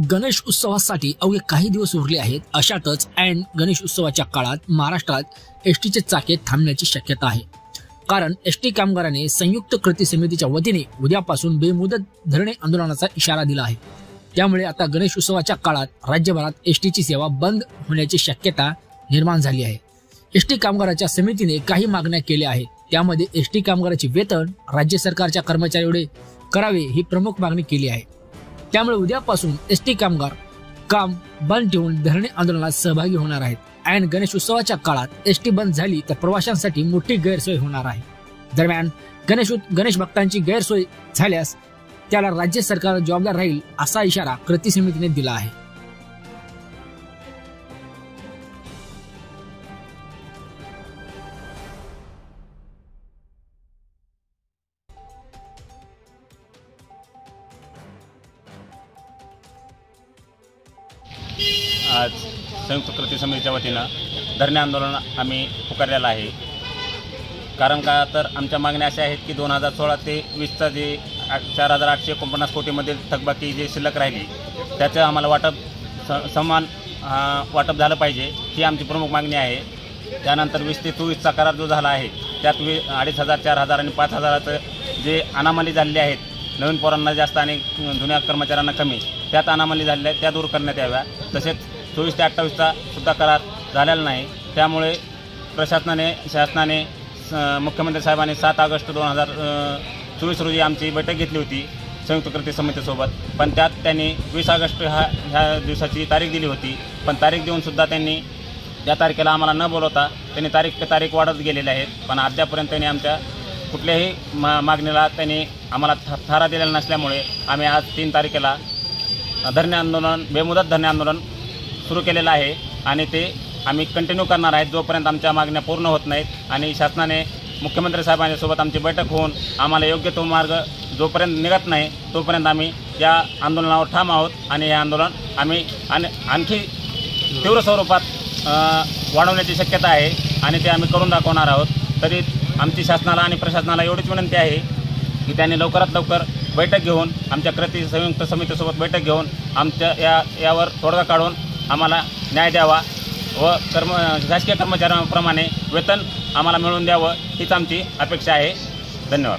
गणेश उत्सवासाठी अवघे काही दिवस उरले आहेत। अशातच ऐन गणेश उत्सवाच्या काळात महाराष्ट्रात एसटीचे चाके थांबण्याची शक्यता आहे। कारण एसटी कामगारांनी संयुक्त कृती समितीच्या वतीने उद्यापासून बेमुदत धरणे आंदोलनाचा इशारा दिला आहे। त्यामुळे आता गणेश उत्सवाच्या काळात राज्यभरात एसटीची सेवा बंद होण्याची शक्यता निर्माण झाली आहे। एसटी कामगारांच्या समितीने काही मागण्या केल्या आहेत। त्यामध्ये एसटी कामगारांचे वेतन राज्य सरकारच्या कर्मचाऱ्यांकडे करावे ही प्रमुख मागणी केली आहे। त्यामुळे उद्यापासून एसटी कामगार काम बंद ठेवून धरणे आंदोलनात सहभागी होणार आहेत। ऐन गणेश उत्सवाच्या काळात एसटी बंद झाली तर प्रवाशांसाठी मोठी गैरसोय होणार आहे। दरम्यान गणेश भक्तांची गैरसोय झाल्यास त्याला राज्य सरकार जबाबदार राहील असा इशारा कृती समितीने दिला आहे। आज संयुक्त कृती समितीच्या वतीनं धरणे आंदोलन आम्ही पुकारलेलं आहे। कारण का तर आमच्या मागण्या अशा आहेत की 2016 ते 20चा जे 4849 कोटीमधील थकबाकी जे शिल्लक राहिली त्याचं आम्हाला समान वाटप झालं पाहिजे, ही आमची प्रमुख मागणी आहे। त्यानंतर 20 ते 24चा करार जो झाला आहे त्यात 2500, 4000 आणि 5000चं जे अनामली झालेली आहेत, नवीन पोरांना जास्त आणि जुन्या कर्मचाऱ्यांना कमी, त्यात अनामली झालेल्या त्या दूर करण्यात याव्या। तसेच 24 ते 28चा सुद्धा करार झालेला नाही। त्यामुळे शासनाने मुख्यमंत्री साहेबांनी 7 ऑगस्ट 2024 रोजी आमची बैठक घेतली होती संयुक्त कृती समितीसोबत, पण त्यात त्यांनी 20 ऑगस्ट ह्या दिवसाची तारीख दिली होती। पण तारीख देऊनसुद्धा त्यांनी त्या तारखेला आम्हाला न बोलवता त्यांनी तारीख वाढत गेलेल्या आहेत। पण अद्यापर्यंत त्यांनी आमच्या कुठल्याही मागणीला त्यांनी आम्हाला थारा दिलेला नसल्यामुळे आम्ही आज 3 तारखेला बेमुदत धरणे आंदोलन सुरू केलेलं आहे आणि ते आम्ही कंटिन्यू करणार आहेत जोपर्यंत आमच्या मागण्या पूर्ण होत नाहीत आणि शासनाने मुख्यमंत्री साहेबांसोबत आमची बैठक होऊन आम्हाला योग्य तो मार्ग जोपर्यंत निघत नाही तोपर्यंत आम्ही या आंदोलनावर ठाम आहोत आणि हे आंदोलन आम्ही आणखी तीव्र स्वरूपात वाढवण्याची शक्यता आहे आणि ते आम्ही करून दाखवणार आहोत। तरी आमची शासनाला आणि प्रशासनाला एवढीच विनंती आहे की त्यांनी लवकरात लवकर बैठक घेऊन आमच्या संयुक्त समितीसोबत बैठक घेऊन आमच्या यावर तोडगा काढून आम्हाला न्याय द्यावा व शासकीय कर्मचाऱ्यांप्रमाणे वेतन आम्हाला मिळवून द्यावं हीच आमची अपेक्षा आहे। धन्यवाद।